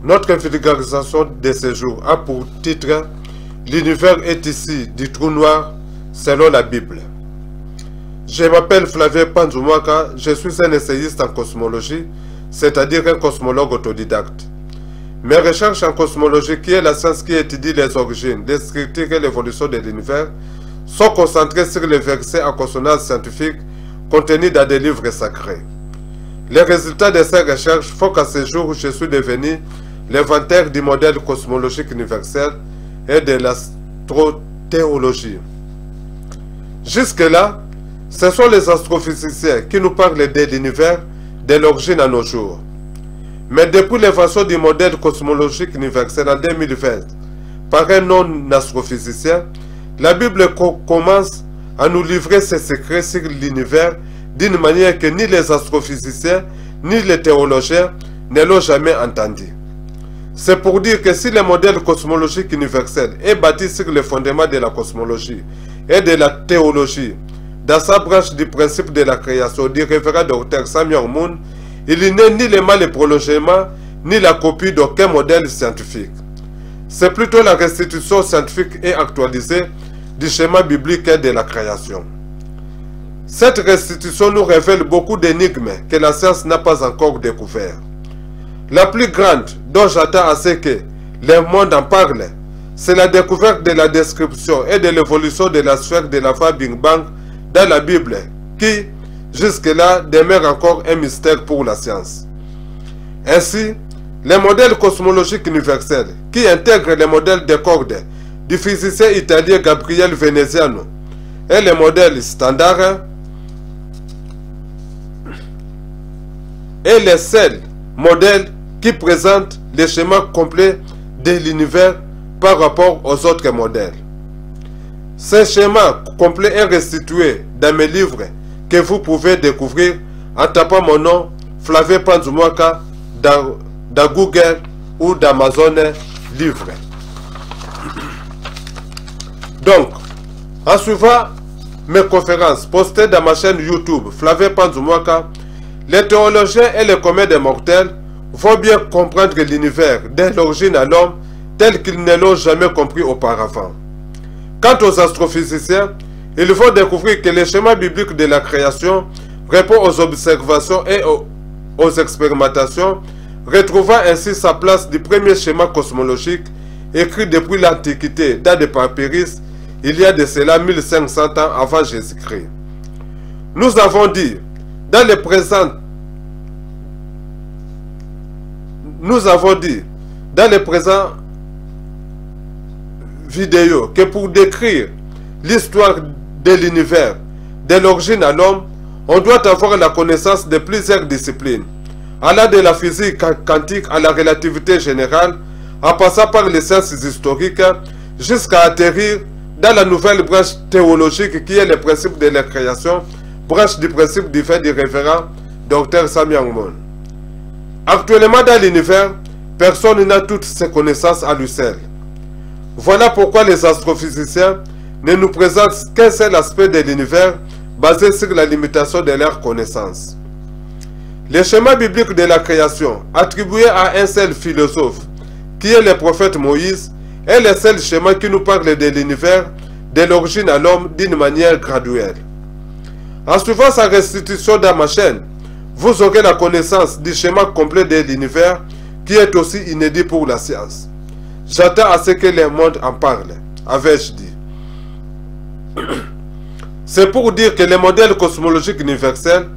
Notre vulgarisation de ce jour a pour titre « L'univers est ici du trou noir selon la Bible ». Je m'appelle Flavien Panzumwaka, je suis un essayiste en cosmologie, c'est-à-dire un cosmologue autodidacte. Mes recherches en cosmologie, qui est la science qui étudie les origines, les structures et l'évolution de l'univers, sont concentrées sur les versets en consonance scientifique contenus dans des livres sacrés. Les résultats de ces recherches font qu'à ce jour, je suis devenu l'inventeur du modèle cosmologique universel et de l'astrothéologie. Jusque-là, ce sont les astrophysiciens qui nous parlent de l'univers, de l'origine à nos jours. Mais depuis l'invention du modèle cosmologique universel en 2020 par un non-astrophysicien, la Bible commence à nous livrer ses secrets sur l'univers d'une manière que ni les astrophysiciens ni les théologiens ne l'ont jamais entendu. C'est pour dire que si le modèle cosmologique universel est bâti sur le fondement de la cosmologie et de la théologie, dans sa branche du principe de la création du révérend Dr Samuel Moon, il n'est ni le mal prolongement, ni la copie d'aucun modèle scientifique. C'est plutôt la restitution scientifique et actualisée du schéma biblique de la création. Cette restitution nous révèle beaucoup d'énigmes que la science n'a pas encore découvertes. La plus grande dont j'attends à ce que le monde en parle, c'est la découverte de la description et de l'évolution de la sphère de l'enfant Big Bang dans la Bible, qui, jusque-là, demeure encore un mystère pour la science. Ainsi, le modèle cosmologique universel, qui intègre le modèle de cordes du physicien italien Gabriele Veneziano, et le modèle standard, est le seul modèle qui présente le schéma complet de l'univers par rapport aux autres modèles. Ce schéma complet est restitué dans mes livres que vous pouvez découvrir en tapant mon nom Flavien Panzumwaka dans Google ou d'Amazon Livres. Donc, en suivant mes conférences postées dans ma chaîne YouTube Flavien Panzumwaka, les théologiens et les communs des mortels vont bien comprendre l'univers dès l'origine à l'homme tel qu'ils ne l'ont jamais compris auparavant. Quant aux astrophysiciens, ils vont découvrir que le schéma biblique de la création répond aux observations et aux expérimentations, retrouvant ainsi sa place du premier schéma cosmologique écrit depuis l'Antiquité dans des papyrus il y a de cela 1500 ans avant Jésus-Christ. Nous avons dit dans les présentes vidéos que pour décrire l'histoire de l'univers, de l'origine à l'homme, on doit avoir la connaissance de plusieurs disciplines, allant de la physique quantique à la relativité générale, en passant par les sciences historiques, jusqu'à atterrir dans la nouvelle branche théologique qui est le principe de la création, branche du principe divin du révérend Dr Samuel Moon. Actuellement dans l'univers, personne n'a toutes ces connaissances à lui seul. Voilà pourquoi les astrophysiciens ne nous présentent qu'un seul aspect de l'univers basé sur la limitation de leur connaissance. Le schéma biblique de la création, attribué à un seul philosophe, qui est le prophète Moïse, est le seul schéma qui nous parle de l'univers, de l'origine à l'homme d'une manière graduelle. En suivant sa restitution dans ma chaîne, vous aurez la connaissance du schéma complet de l'univers qui est aussi inédit pour la science. J'attends à ce que le monde en parle, avais-je dit. C'est pour dire que le modèle cosmologique universel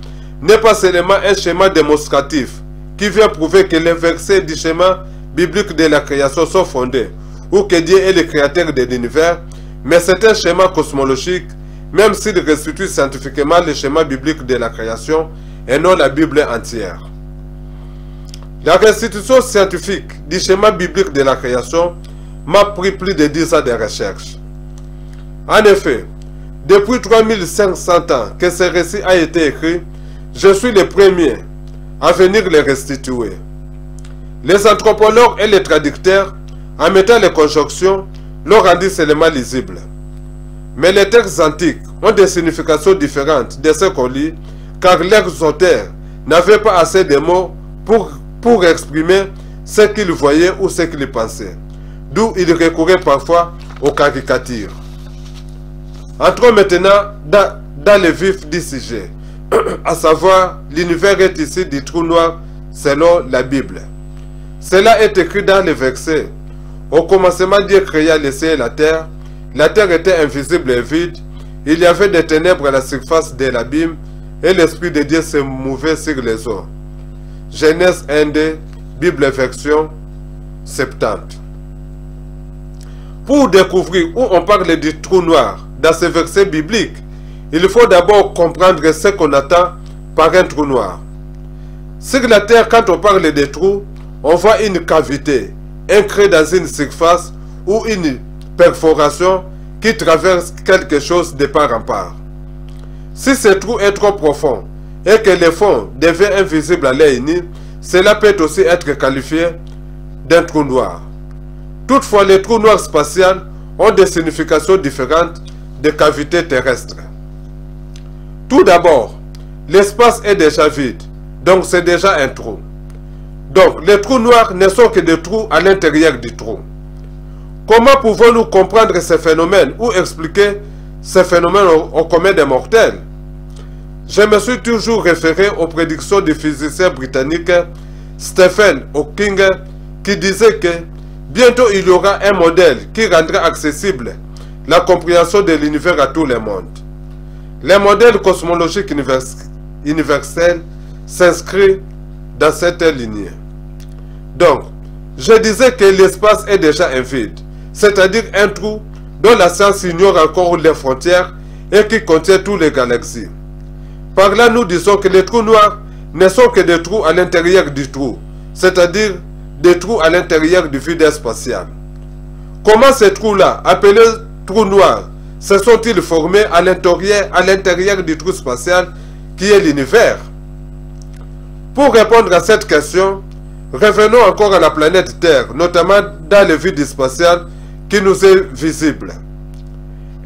n'est pas seulement un schéma démonstratif qui vient prouver que les versets du schéma biblique de la création sont fondés ou que Dieu est le créateur de l'univers, mais c'est un schéma cosmologique, même s'il restitue scientifiquement le schéma biblique de la création et non la Bible entière. La restitution scientifique du schéma biblique de la création m'a pris plus de 10 ans de recherche. En effet, depuis 3500 ans que ce récit a été écrit, je suis le premier à venir le restituer. Les anthropologues et les traducteurs, en mettant les conjonctions, l'ont rendu seulement lisible. Mais les textes antiques ont des significations différentes de ce qu'on lit, car leurs auteurs n'avaient pas assez de mots pour exprimer ce qu'il voyait ou ce qu'il pensait, d'où il recourait parfois aux caricatures. Entrons maintenant dans le vif du sujet, à savoir l'univers est ici du trou noir selon la Bible. Cela est écrit dans les versets. Au commencement, Dieu créa le ciel et la terre. La terre était invisible et vide. Il y avait des ténèbres à la surface de l'abîme et l'Esprit de Dieu se mouvait sur les eaux. Genèse 1-2, Bible version 70. Pour découvrir où on parle du trou noir dans ce verset biblique, il faut d'abord comprendre ce qu'on attend par un trou noir. Sur la terre, quand on parle de trou, on voit une cavité, un creux dans une surface ou une perforation qui traverse quelque chose de part en part. Si ce trou est trop profond et que le fond devient invisible à l'œil nu, cela peut aussi être qualifié d'un trou noir. Toutefois, les trous noirs spatials ont des significations différentes des cavités terrestres. Tout d'abord, l'espace est déjà vide, donc c'est déjà un trou. Donc, les trous noirs ne sont que des trous à l'intérieur du trou. Comment pouvons-nous comprendre ce phénomène ou expliquer ce phénomène au commun des mortels? Je me suis toujours référé aux prédictions du physicien britannique Stephen Hawking qui disait que bientôt il y aura un modèle qui rendra accessible la compréhension de l'univers à tout le monde. Le modèle cosmologique universel s'inscrit dans cette lignée. Donc, je disais que l'espace est déjà un vide, c'est-à-dire un trou dont la science ignore encore les frontières et qui contient toutes les galaxies. Par là, nous disons que les trous noirs ne sont que des trous à l'intérieur du trou, c'est-à-dire des trous à l'intérieur du vide spatial. Comment ces trous-là, appelés trous noirs, se sont-ils formés à l'intérieur du trou spatial qui est l'univers? Pour répondre à cette question, revenons encore à la planète Terre, notamment dans le vide spatial qui nous est visible.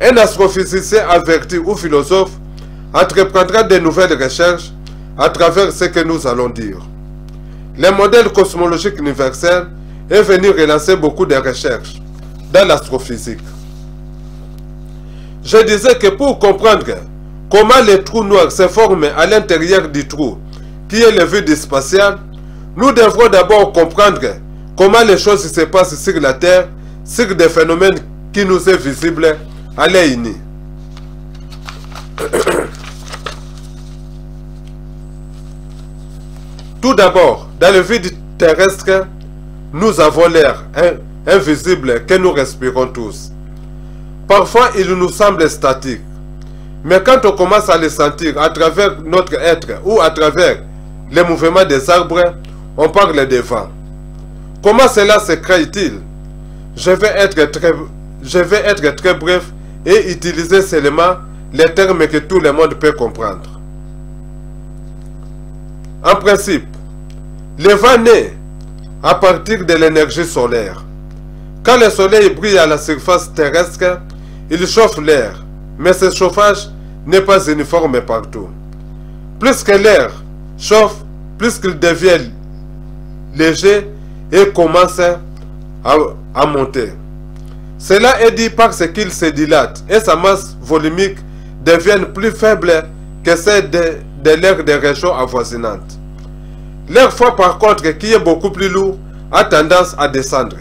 Un astrophysicien averti ou philosophe entreprendra de nouvelles recherches à travers ce que nous allons dire. Le modèle cosmologique universel est venu relancer beaucoup de recherches dans l'astrophysique. Je disais que pour comprendre comment les trous noirs se forment à l'intérieur du trou, qui est le vide spatial, nous devrons d'abord comprendre comment les choses se passent sur la Terre, sur des phénomènes qui nous sont visibles à l'œil nu. Tout d'abord, dans le vide terrestre, nous avons l'air invisible que nous respirons tous. Parfois, il nous semble statique. Mais quand on commence à le sentir à travers notre être ou à travers les mouvements des arbres, on parle de vent. Comment cela se crée-t-il? Je vais être très bref et utiliser seulement les termes que tout le monde peut comprendre. En principe, le vent naît à partir de l'énergie solaire. Quand le soleil brille à la surface terrestre, il chauffe l'air, mais ce chauffage n'est pas uniforme partout. Plus que l'air chauffe, plus qu'il devient léger et commence à monter. Cela est dit parce qu'il se dilate et sa masse volumique devient plus faible que celle de l'air des régions avoisinantes. L'air froid par contre, qui est beaucoup plus lourd, a tendance à descendre.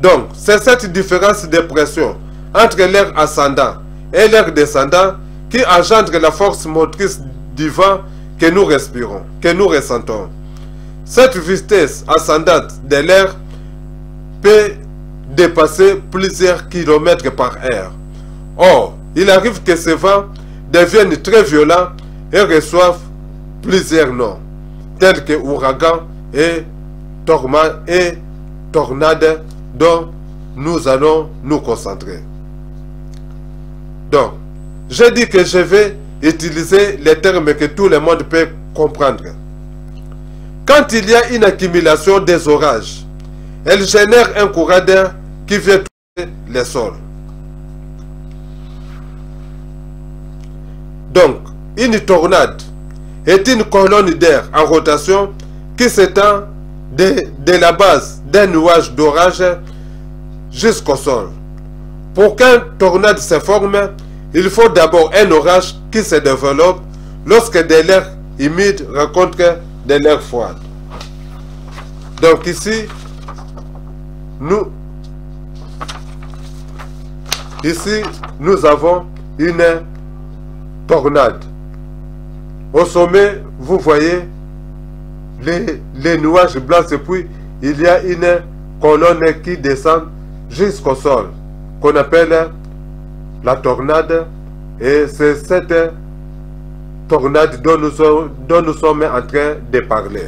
Donc, c'est cette différence de pression entre l'air ascendant et l'air descendant qui engendre la force motrice du vent que nous respirons, que nous ressentons. Cette vitesse ascendante de l'air peut dépasser plusieurs kilomètres par heure. Or, il arrive que ce vent devienne très violent et reçoive plusieurs noms, tels que ouragan et tornade, dont nous allons nous concentrer. Donc, j'ai dit que je vais utiliser les termes que tout le monde peut comprendre. Quand il y a une accumulation des orages, elle génère un courant d'air qui vient toucher les sols. Donc, une tornade est une colonne d'air en rotation qui s'étend de la base d'un nuage d'orage jusqu'au sol. Pour qu'un tornade se forme, il faut d'abord un orage qui se développe lorsque de l'air humide rencontre de l'air froid. Donc ici, nous avons une tornade. Au sommet, vous voyez les nuages blancs et puis il y a une colonne qui descend jusqu'au sol, qu'on appelle la tornade, et c'est cette tornade dont nous sommes en train de parler.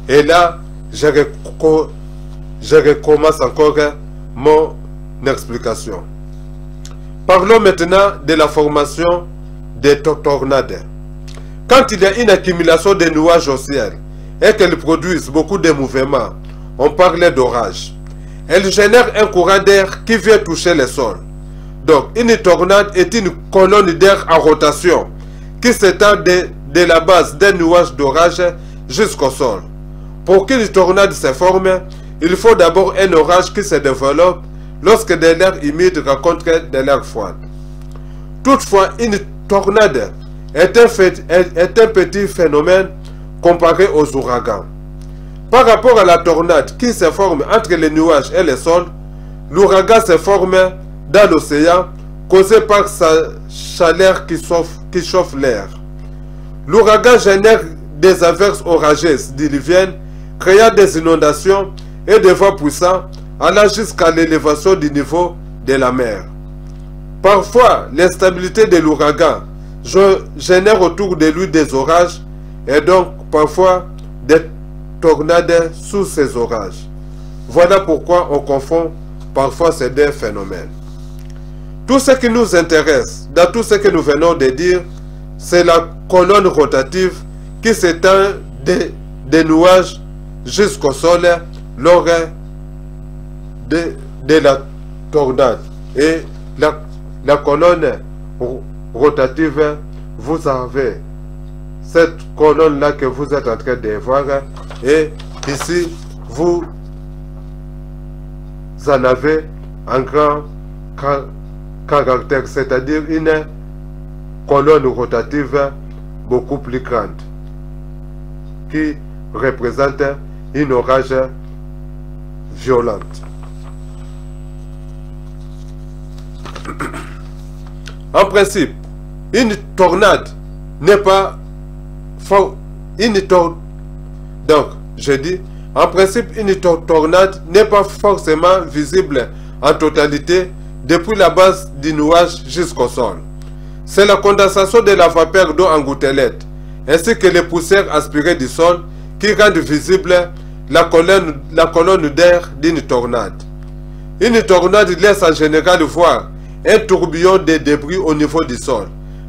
Et là, je recommence encore mon explication. Parlons maintenant de la formation des tornades. Quand il y a une accumulation de nuages au ciel et qu'elles produisent beaucoup de mouvements, on parle d'orage. Elle génère un courant d'air qui vient toucher le sol. Donc, une tornade est une colonne d'air en rotation qui s'étend de la base d'un nuage d'orage jusqu'au sol. Pour qu'une tornade se forme, il faut d'abord un orage qui se développe lorsque de l'air humide rencontre de l'air froid. Toutefois, une tornade est un petit phénomène comparé aux ouragans. Par rapport à la tornade qui se forme entre les nuages et le sol, l'ouragan se forme dans l'océan causé par sa chaleur qui chauffe l'air. L'ouragan génère des averses orageuses diluviennes, créant des inondations et des vents puissants allant jusqu'à l'élévation du niveau de la mer. Parfois, l'instabilité de l'ouragan génère autour de lui des orages et donc parfois des tornades sous ces orages. Voilà pourquoi on confond parfois ces deux phénomènes. Tout ce qui nous intéresse dans tout ce que nous venons de dire, c'est la colonne rotative qui s'étend des nuages jusqu'au sol lors de la tornade. Et la colonne rotative, vous avez cette colonne là que vous êtes en train de voir, et ici vous en avez un grand caractère, c'est-à-dire une colonne rotative beaucoup plus grande qui représente une orage violente. En principe, une tornade n'est pas donc, je dis, en principe, une tornade n'est pas forcément visible en totalité depuis la base du nuage jusqu'au sol. C'est la condensation de la vapeur d'eau en gouttelettes, ainsi que les poussières aspirées du sol qui rendent visible la colonne d'air d'une tornade. Une tornade laisse en général voir un tourbillon de débris au niveau du sol,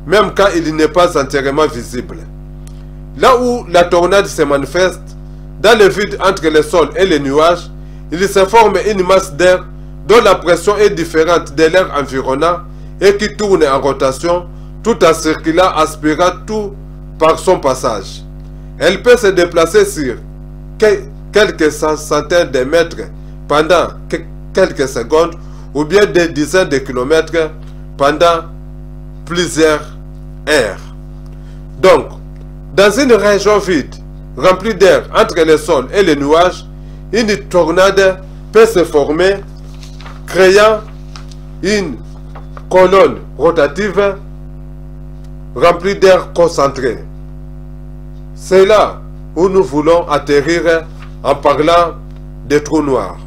même quand il n'est pas entièrement visible. Là où la tornade se manifeste, dans le vide entre le sol et les nuages, il se forme une masse d'air dont la pression est différente de l'air environnant et qui tourne en rotation tout en circulant, aspirant tout par son passage. Elle peut se déplacer sur quelques centaines de mètres pendant quelques secondes ou bien des dizaines de kilomètres pendant plusieurs heures. Donc, dans une région vide, remplie d'air entre le sol et les nuages, une tornade peut se former, créant une colonne rotative remplie d'air concentré. C'est là où nous voulons atterrir en parlant des trous noirs.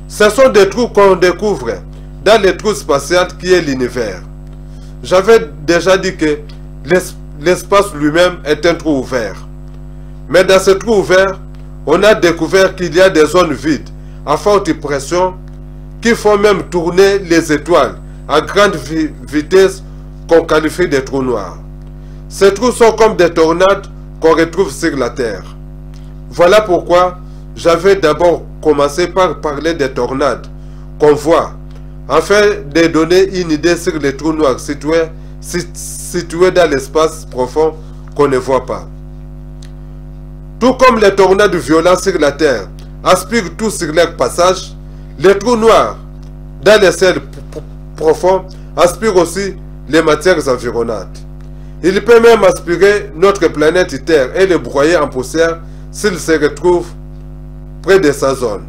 Ce sont des trous qu'on découvre dans les trous spatiaux qui est l'univers. J'avais déjà dit que l'espace lui-même est un trou ouvert. Mais dans ce trou ouvert, on a découvert qu'il y a des zones vides à forte pression qui font même tourner les étoiles à grande vitesse qu'on qualifie de trous noirs. Ces trous sont comme des tornades qu'on retrouve sur la Terre. Voilà pourquoi j'avais d'abord commencé par parler des tornades qu'on voit, afin de donner une idée sur les trous noirs situés dans l'espace profond qu'on ne voit pas. Tout comme les tornades violents sur la terre aspirent tout sur leur passage, les trous noirs dans les ciels profonds aspirent aussi les matières environnantes. Il peut même aspirer notre planète Terre et le broyer en poussière s'il se retrouve près de sa zone.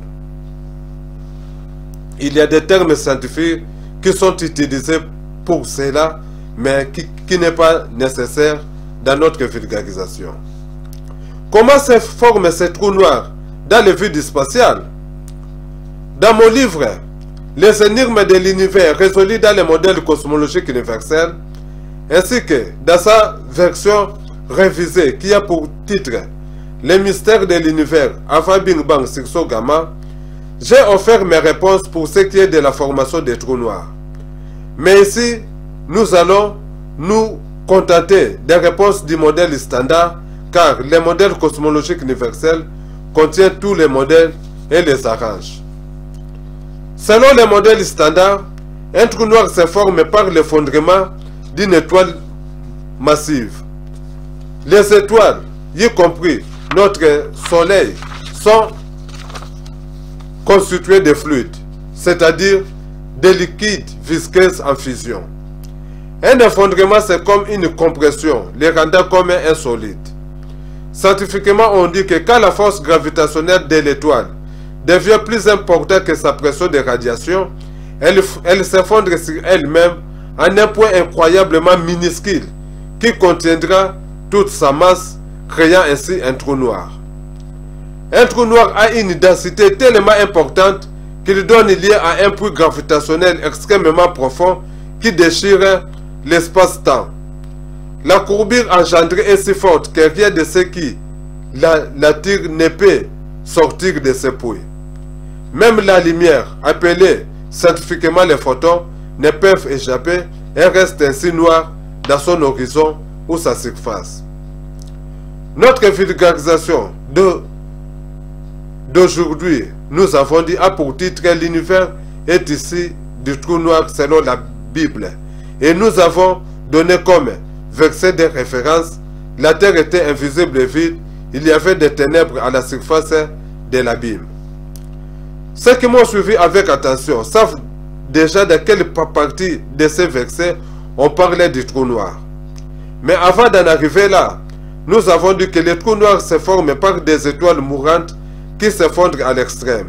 Il y a des termes scientifiques qui sont utilisés pour cela, mais qui n'est pas nécessaire dans notre vulgarisation. Comment se forment ces trous noirs dans le vide spatial? Dans mon livre « Les énigmes de l'univers résolus dans le modèle cosmologique universel », ainsi que dans sa version révisée qui a pour titre « Les mystères de l'univers avant Big Bang Sixo Gamma », j'ai offert mes réponses pour ce qui est de la formation des trous noirs. Mais ici, nous allons nous contenter des réponses du modèle standard, car le modèle cosmologique universel contient tous les modèles et les arrange. Selon le modèle standard, un trou noir se forme par l'effondrement d'une étoile massive. Les étoiles, y compris notre Soleil, sont constituées de fluides, c'est-à-dire de liquides visqueux en fusion. Un effondrement, c'est comme une compression, les rendant comme un solide. Scientifiquement, on dit que quand la force gravitationnelle de l'étoile devient plus importante que sa pression de radiation, elle s'effondre sur elle-même en un point incroyablement minuscule qui contiendra toute sa masse, créant ainsi un trou noir. Un trou noir a une densité tellement importante qu'il donne lieu à un puits gravitationnel extrêmement profond qui déchire l'espace-temps. La courbure engendrée est si forte que rien de ce qui l'attire ne peut sortir de ce puits. Même la lumière, appelée scientifiquement les photons, ne peuvent échapper et restent ainsi noirs dans son horizon ou sa surface. Notre vulgarisation d'aujourd'hui, nous avons dit, a pour titre « L'univers est ici du trou noir selon la Bible ». Et nous avons donné comme verset de référence « La terre était invisible et vide, il y avait des ténèbres à la surface de l'abîme ». Ceux qui m'ont suivi avec attention savent déjà de quelle partie de ces versets on parlait du trou noir. Mais avant d'en arriver là, nous avons dit que les trous noirs se forment par des étoiles mourantes qui s'effondrent à l'extrême.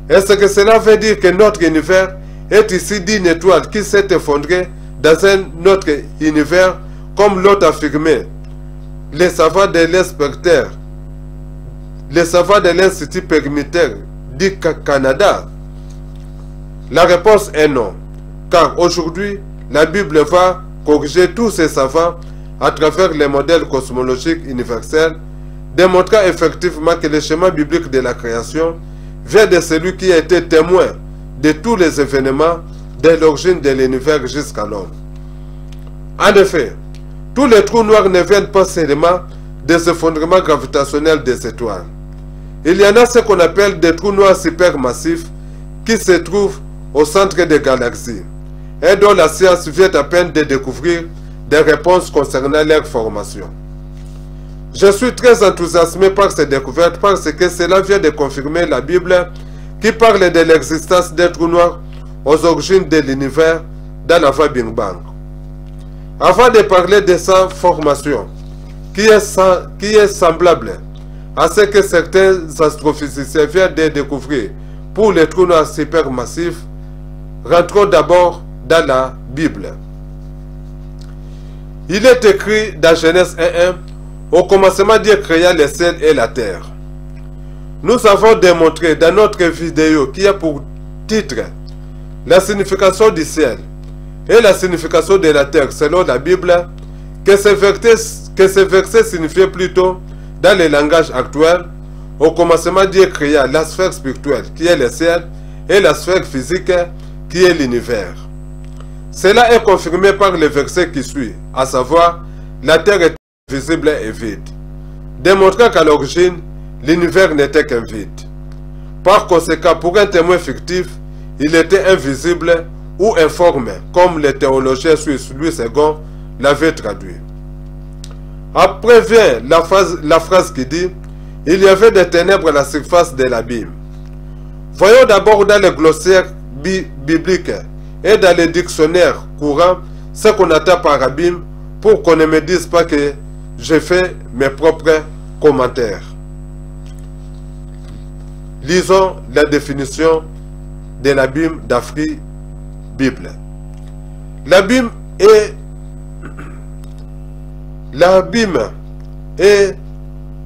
Est-ce que cela veut dire que notre univers est ici d'une étoile qui s'est effondrée dans un autre univers, comme l'autre affirmé? Les savants de l'Institut Permitaire du Canada? La réponse est non, car aujourd'hui, la Bible va corriger tous ces savants à travers les modèles cosmologiques universels, démontrant effectivement que le schéma biblique de la création vient de celui qui a été témoin de tous les événements de l'origine de l'univers jusqu'à l'homme. En effet, tous les trous noirs ne viennent pas seulement des effondrements gravitationnels des étoiles. Il y en a ce qu'on appelle des trous noirs supermassifs qui se trouvent au centre des galaxies et dont la science vient à peine de découvrir des réponses concernant leur formation. Je suis très enthousiasmé par ces découvertes parce que cela vient de confirmer la Bible qui parle de l'existence des trous noirs aux origines de l'univers dans l'avant Big Bang. Avant de parler de sa formation, qui est semblable à ce que certains astrophysiciens viennent de découvrir pour les trous noirs supermassifs, rentrons d'abord dans la Bible. Il est écrit dans Genèse 1:1, au commencement Dieu créa les ciels et la terre. Nous avons démontré dans notre vidéo qui a pour titre la signification du ciel et la signification de la terre selon la Bible, que ce verset signifiait plutôt dans le langage actuel, au commencement Dieu créa la sphère spirituelle qui est le ciel et la sphère physique qui est l'univers. Cela est confirmé par le verset qui suit, à savoir la terre est visible et vide, démontrant qu'à l'origine, l'univers n'était qu'un vide. Par conséquent, pour un témoin fictif, il était invisible ou informe, comme le théologien suisse Louis II l'avait traduit. Après vient la phrase qui dit il y avait des ténèbres à la surface de l'abîme. Voyons d'abord dans les glossaires bibliques et dans les dictionnaires courants ce qu'on attend par abîme pour qu'on ne me dise pas que j'ai fait mes propres commentaires. Lisons la définition de l'abîme d'Afri Bible. L'abîme est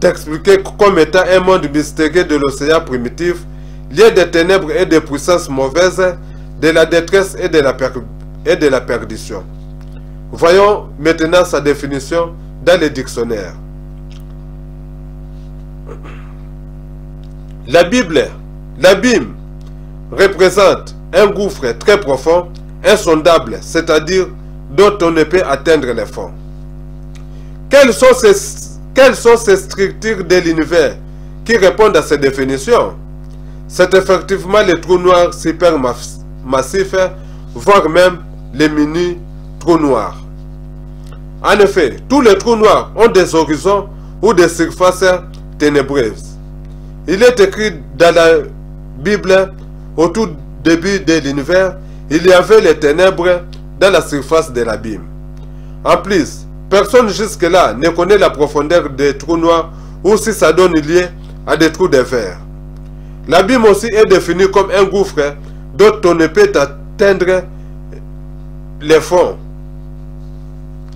expliqué comme étant un monde mystérieux de l'océan primitif, lié des ténèbres et des puissances mauvaises, de la détresse et de la perdition. Voyons maintenant sa définition dans les dictionnaires. L'abîme représente un gouffre très profond, insondable, c'est-à-dire dont on ne peut atteindre les fonds. Quelles sont ces structures de l'univers qui répondent à ces définitions? C'est effectivement les trous noirs supermassifs, voire même les mini-trous noirs. En effet, tous les trous noirs ont des horizons ou des surfaces ténébreuses. Il est écrit dans la Bible, au tout début de l'univers, il y avait les ténèbres dans la surface de l'abîme. En plus, personne jusque-là ne connaît la profondeur des trous noirs ou si ça donne lieu à des trous de verre. L'abîme aussi est défini comme un gouffre dont on ne peut atteindre les fonds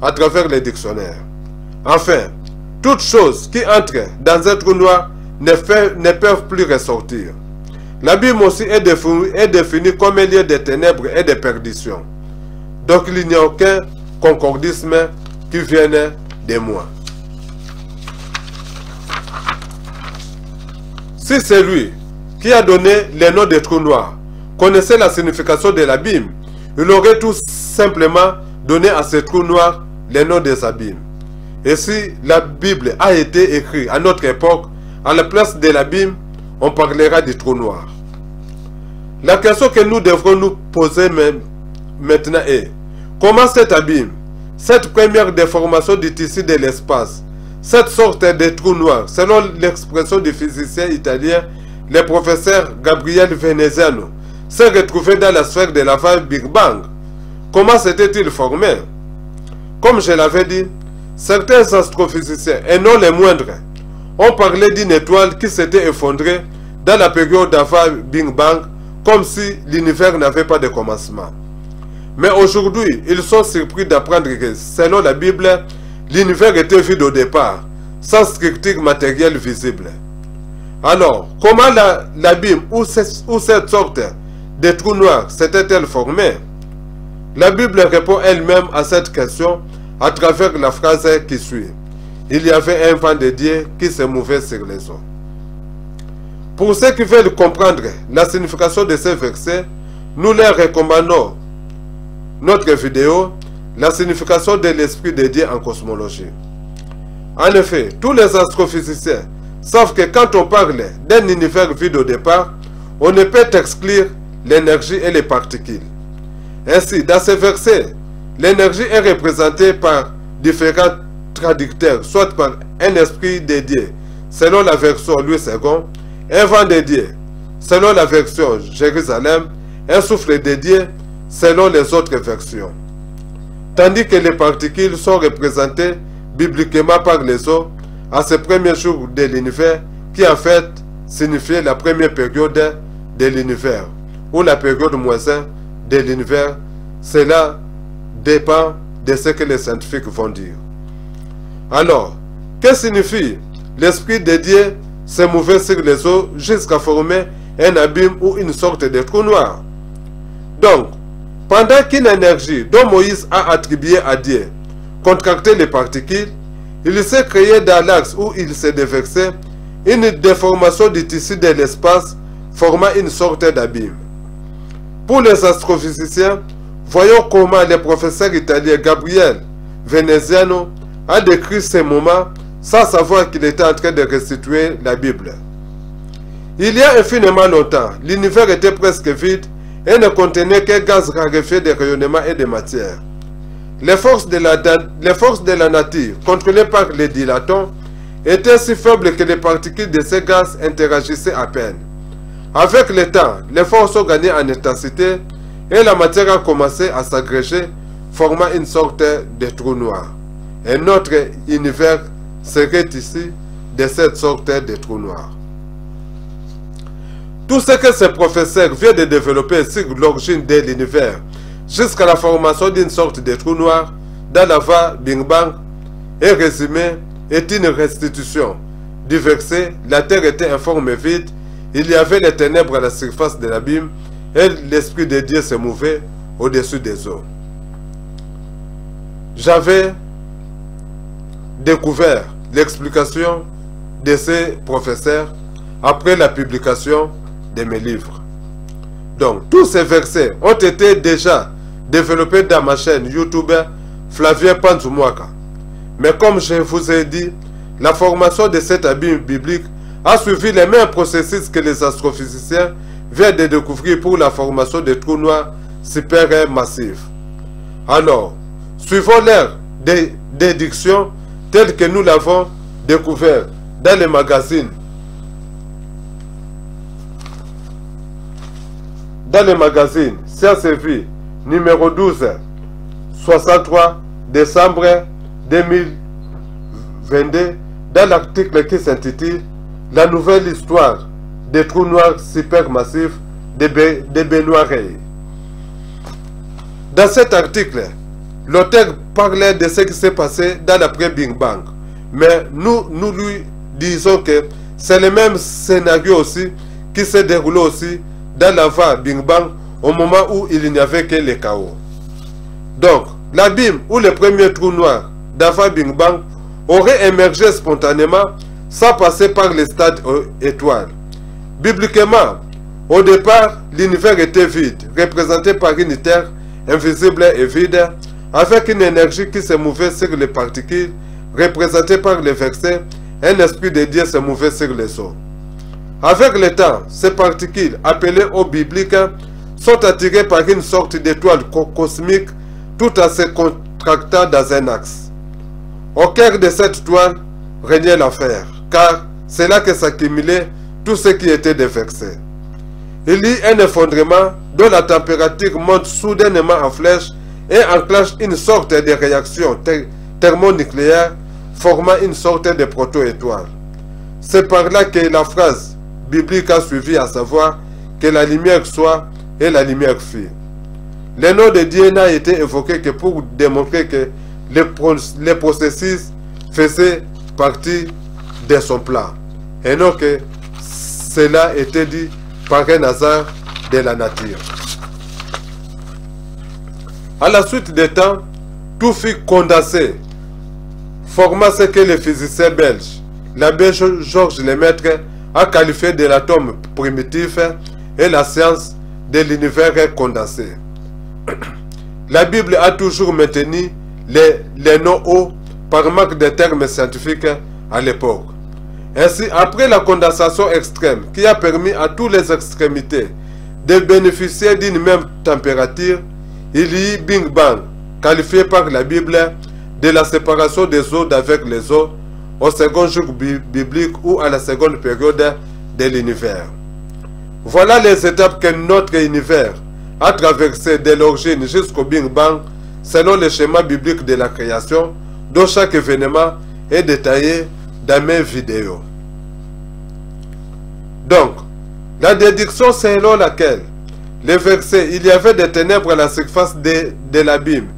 à travers les dictionnaires. Enfin, toutes choses qui entrent dans un trou noir ne peuvent plus ressortir. L'abîme aussi est défini comme un lieu de ténèbres et de perdition. Donc il n'y a aucun concordisme qui vienne de moi. Si c'est lui qui a donné le nom de trou noir connaissait la signification de l'abîme, il aurait tout simplement donné à ce trou noir le nom des abîmes. Et si la Bible a été écrite à notre époque, à la place de l'abîme, on parlera du trou noir. La question que nous devrons nous poser maintenant est: comment cet abîme, cette première déformation du tissu de l'espace, cette sorte de trou noir, selon l'expression du physicien italien, le professeur Gabriele Veneziano, s'est retrouvé dans la sphère de l'avant Big Bang? Comment s'était-il formé? Comme je l'avais dit, certains astrophysiciens, et non les moindres, ont parlé d'une étoile qui s'était effondrée dans la période d'avant Big Bang, comme si l'univers n'avait pas de commencement. Mais aujourd'hui, ils sont surpris d'apprendre que, selon la Bible, l'univers était vide au départ, sans structure matérielle visible. Alors, comment l'abîme ou cette sorte de trou noir s'était-elle formée? La Bible répond elle-même à cette question à travers la phrase qui suit. Il y avait un vent de Dieu qui se mouvait sur les eaux. Pour ceux qui veulent comprendre la signification de ces versets, nous leur recommandons notre vidéo, la signification de l'Esprit de Dieu en cosmologie. En effet, tous les astrophysiciens savent que quand on parle d'un univers vide au départ, on ne peut exclure l'énergie et les particules. Ainsi, dans ces versets, l'énergie est représentée par différents traducteurs, soit par un esprit de Dieu, selon la version Louis II, un vent de Dieu, selon la version Jérusalem, un souffle de Dieu, selon les autres versions. Tandis que les particules sont représentées bibliquement par les eaux à ce premier jour de l'univers, qui en fait signifiait la première période de l'univers, ou la période moyenne de l'univers. Cela dépend de ce que les scientifiques vont dire. Alors, que signifie l'Esprit de Dieu se mouvait sur les eaux jusqu'à former un abîme ou une sorte de trou noir? Donc, pendant qu'une énergie dont Moïse a attribué à Dieu contractait les particules, il s'est créé dans l'axe où il s'est déversé une déformation du tissu de l'espace formant une sorte d'abîme. Pour les astrophysiciens, voyons comment le professeur italien Gabriele Veneziano a décrit ces moments sans savoir qu'il était en train de restituer la Bible. Il y a infiniment longtemps, l'univers était presque vide et ne contenait que gaz raréfié de rayonnement et de matière. Les forces de la nature, contrôlées par les dilatons, était si faible que les particules de ces gaz interagissaient à peine. Avec le temps, les forces ont gagné en intensité et la matière a commencé à s'agréger, formant une sorte de trou noir. Et notre univers serait ici de cette sorte de trou noir. Tout ce que ces professeurs viennent de développer sur l'origine de l'univers jusqu'à la formation d'une sorte de trou noir dans la voie Big Bang est résumé, est une restitution du verset. La terre était informe et vide, il y avait les ténèbres à la surface de l'abîme et l'Esprit de Dieu se mouvait au-dessus des eaux. J'avais découvert l'explication de ces professeurs après la publication de mes livres. Donc, tous ces versets ont été déjà développés dans ma chaîne YouTube Flavien Panzumwaka. Mais comme je vous ai dit, la formation de cet abîme biblique a suivi les mêmes processus que les astrophysiciens viennent de découvrir pour la formation des trous noirs supermassifs. Alors, suivons leur déduction telle que nous l'avons découvert dans les magazines. Dans les magazines Science et Vie, numéro 12, 63 décembre 2022, dans l'article qui s'intitule « La nouvelle histoire des trous noirs supermassifs de Benoît Rey ». Dans cet article, l'auteur parlait de ce qui s'est passé dans l'après-Big Bang. Mais nous lui disons que c'est le même scénario aussi qui s'est déroulé aussi dans la voie Big Bang au moment où il n'y avait que le chaos. Donc, l'abîme ou le premier trou noir d'avant Big Bang aurait émergé spontanément sans passer par les stades étoiles. Bibliquement, au départ, l'univers était vide, représenté par une terre invisible et vide, avec une énergie qui se mouvait sur les particules, représentée par les versets, un esprit de Dieu se mouvait sur les eaux. Avec le temps, ces particules, appelées eaux bibliques, sont attirées par une sorte d'étoile cosmique tout en se contractant dans un axe. Au cœur de cette toile régnait l'enfer, car c'est là que s'accumulait tout ce qui était des versets. Il y a un effondrement dont la température monte soudainement en flèche et enclenche une sorte de réaction thermonucléaire formant une sorte de proto-étoile. C'est par là que la phrase biblique a suivi, à savoir que la lumière soit et la lumière fut. Le nom de Dieu n'a été évoqué que pour démontrer que les processus faisaient partie de son plan, et non que cela était dit par un hasard de la nature. À la suite des temps, tout fut condensé, formant ce que le physicien belge, l'abbé Georges Lemaître, a qualifié de l'atome primitif et la science de l'univers condensé. La Bible a toujours maintenu les noms hauts par manque de termes scientifiques à l'époque. Ainsi, après la condensation extrême qui a permis à toutes les extrémités de bénéficier d'une même température, il y eut Big Bang, qualifié par la Bible de la séparation des eaux d'avec les eaux au second jour biblique ou à la seconde période de l'univers. Voilà les étapes que notre univers a traversées de l'origine jusqu'au Big Bang selon le schéma biblique de la création, dont chaque événement est détaillé dans mes vidéos. Donc, la déduction selon laquelle les versets « il y avait des ténèbres à la surface de l'abîme »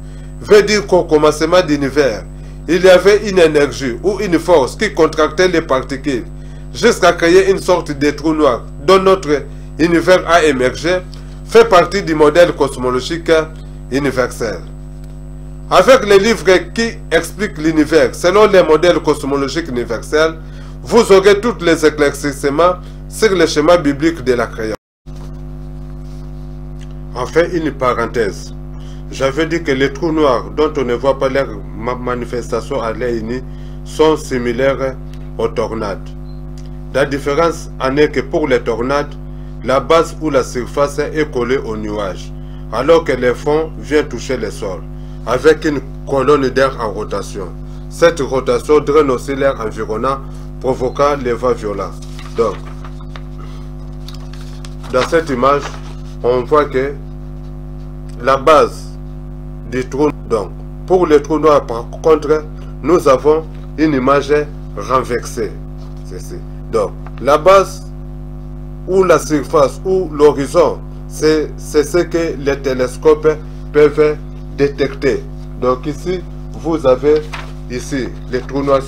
veut dire qu'au commencement de l'univers, il y avait une énergie ou une force qui contractait les particules jusqu'à créer une sorte de trou noir dont notre univers a émergé, fait partie du modèle cosmologique universel. Avec les livres qui expliquent l'univers selon les modèles cosmologiques universels, vous aurez tous les éclaircissements sur le schéma biblique de la création. Enfin, une parenthèse. J'avais dit que les trous noirs dont on ne voit pas leur manifestation à l'œil nu sont similaires aux tornades. La différence en est que pour les tornades, la base ou la surface est collée au nuage, alors que le fond vient toucher le sol, avec une colonne d'air en rotation. Cette rotation draine aussi l'air environnant, provoquant les vents violents. Donc, dans cette image, on voit que la base du trou, donc, pour les trous noirs, par contre, nous avons une image renversée. Ceci. Donc, la base ou la surface ou l'horizon, c'est ce que les télescopes peuvent détecter. Donc ici, vous avez ici les trous noirs,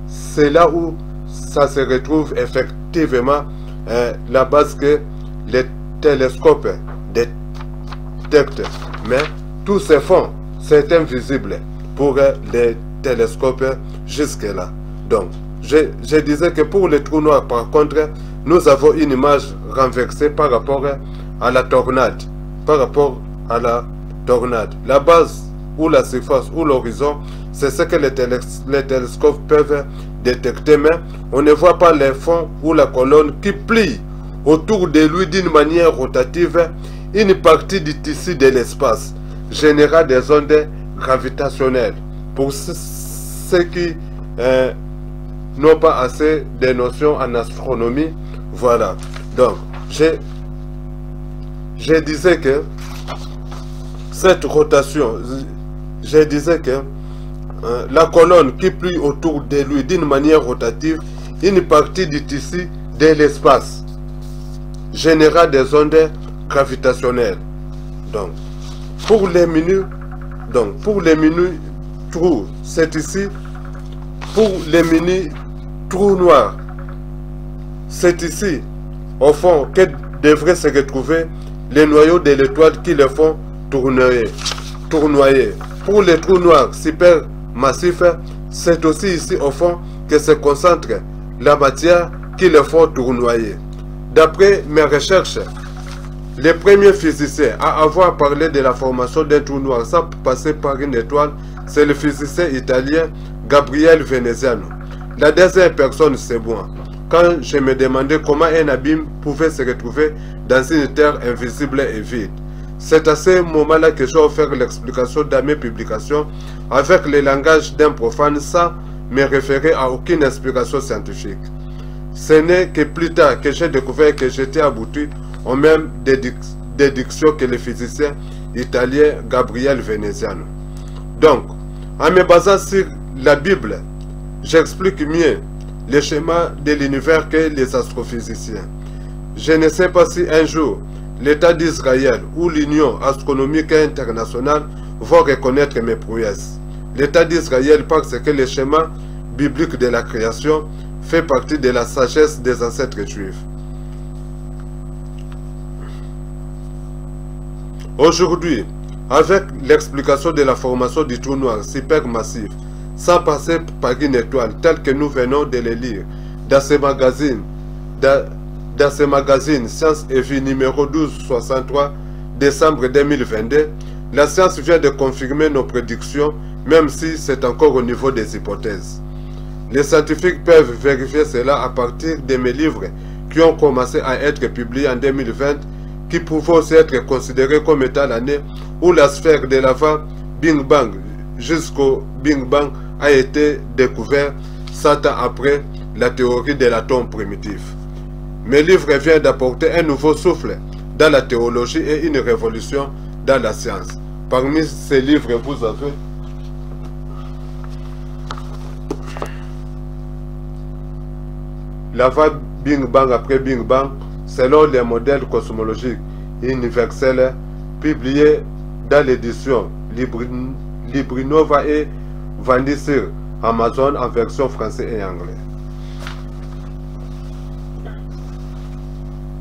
c'est là où ça se retrouve effectivement la base que les télescopes détectent. Mais tous ces fonds, c'est invisible pour les télescopes jusque-là. Donc, je disais que pour les trous noirs, par contre, nous avons une image renversée par rapport à la tornade. Par rapport à la tornade. La base ou la surface ou l'horizon, c'est ce que les télescopes peuvent détecter, mais on ne voit pas les fonds ou la colonne qui plie autour de lui d'une manière rotative une partie du tissu de l'espace, générant des ondes gravitationnelles. Pour ceux qui n'ont pas assez de notions en astronomie, voilà. Donc, je disais que cette rotation, je disais que la colonne qui plie autour de lui d'une manière rotative, une partie du tissu de l'espace, générant des ondes gravitationnelles. Donc, pour les minus trous, c'est ici. Pour les mini trous noirs, c'est ici, au fond, que devraient se retrouver les noyaux de l'étoile qui les font tournoyer. Pour les trous noirs supermassifs, c'est aussi ici, au fond, que se concentre la matière qui les font tournoyer. D'après mes recherches, les premiers physiciens à avoir parlé de la formation d'un trou noir sans passer par une étoile, c'est le physicien italien Gabriele Veneziano. La deuxième personne, c'est moi. Quand je me demandais comment un abîme pouvait se retrouver dans une terre invisible et vide. C'est à ce moment-là que j'ai offert l'explication dans mes publications avec le langage d'un profane sans me référer à aucune inspiration scientifique. Ce n'est que plus tard que j'ai découvert que j'étais abouti aux mêmes déductions que le physicien italien Gabriele Veneziano. Donc, en me basant sur la Bible, j'explique mieux le schéma de l'univers que les astrophysiciens. Je ne sais pas si un jour l'État d'Israël ou l'Union astronomique internationale vont reconnaître mes prouesses. L'État d'Israël parce que le schéma biblique de la création fait partie de la sagesse des ancêtres juifs. Aujourd'hui, avec l'explication de la formation du trou noir supermassif, sans passer par une étoile telle que nous venons de le lire dans ce magazine Science et Vie numéro 1263 décembre 2022, la science vient de confirmer nos prédictions, même si c'est encore au niveau des hypothèses. Les scientifiques peuvent vérifier cela à partir de mes livres qui ont commencé à être publiés en 2020, qui pouvaient aussi être considérés comme étant l'année où la sphère de l'avant Big Bang jusqu'au Big Bang a été découvert 100 ans après la théorie de l'atome primitif. Mes livres viennent d'apporter un nouveau souffle dans la théologie et une révolution dans la science. Parmi ces livres, vous avez l'avant Big Bang après Big Bang, selon les modèles cosmologiques universels, publié dans l'édition Librinova et vendu sur Amazon en version français et anglais.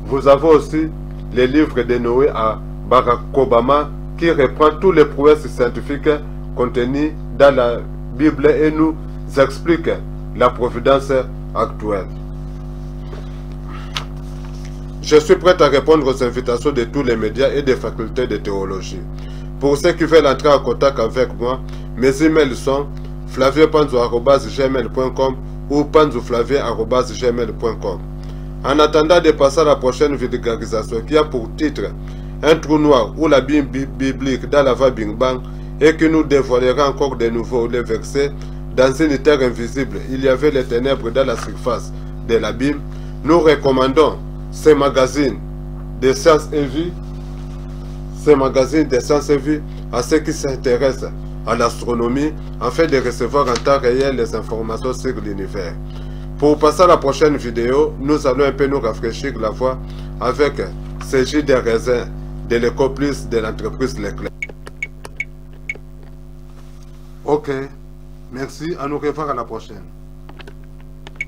Vous avez aussi les livres de Noé à Barack Obama qui reprend tous les prouesses scientifiques contenues dans la Bible et nous explique la providence actuelle. Je suis prêt à répondre aux invitations de tous les médias et des facultés de théologie. Pour ceux qui veulent entrer en contact avec moi, mes emails sont flavio.panzo@gmail.com ou panzoflavio@gmail.com. En attendant de passer à la prochaine vulgarisation qui a pour titre un trou noir ou la Bible biblique dans l'avant Big Bang, et qui nous dévoilera encore de nouveau les versets. Dans une terre invisible, il y avait les ténèbres dans la surface de l'abîme. Nous recommandons ces magazines de sciences et vie, à ceux qui s'intéressent à l'astronomie afin de recevoir en temps réel les informations sur l'univers. Pour passer à la prochaine vidéo, nous allons un peu nous rafraîchir la voie avec ce jus de raisin de l'éco plus de l'entreprise Leclerc. Ok, merci, à nous revoir à la prochaine.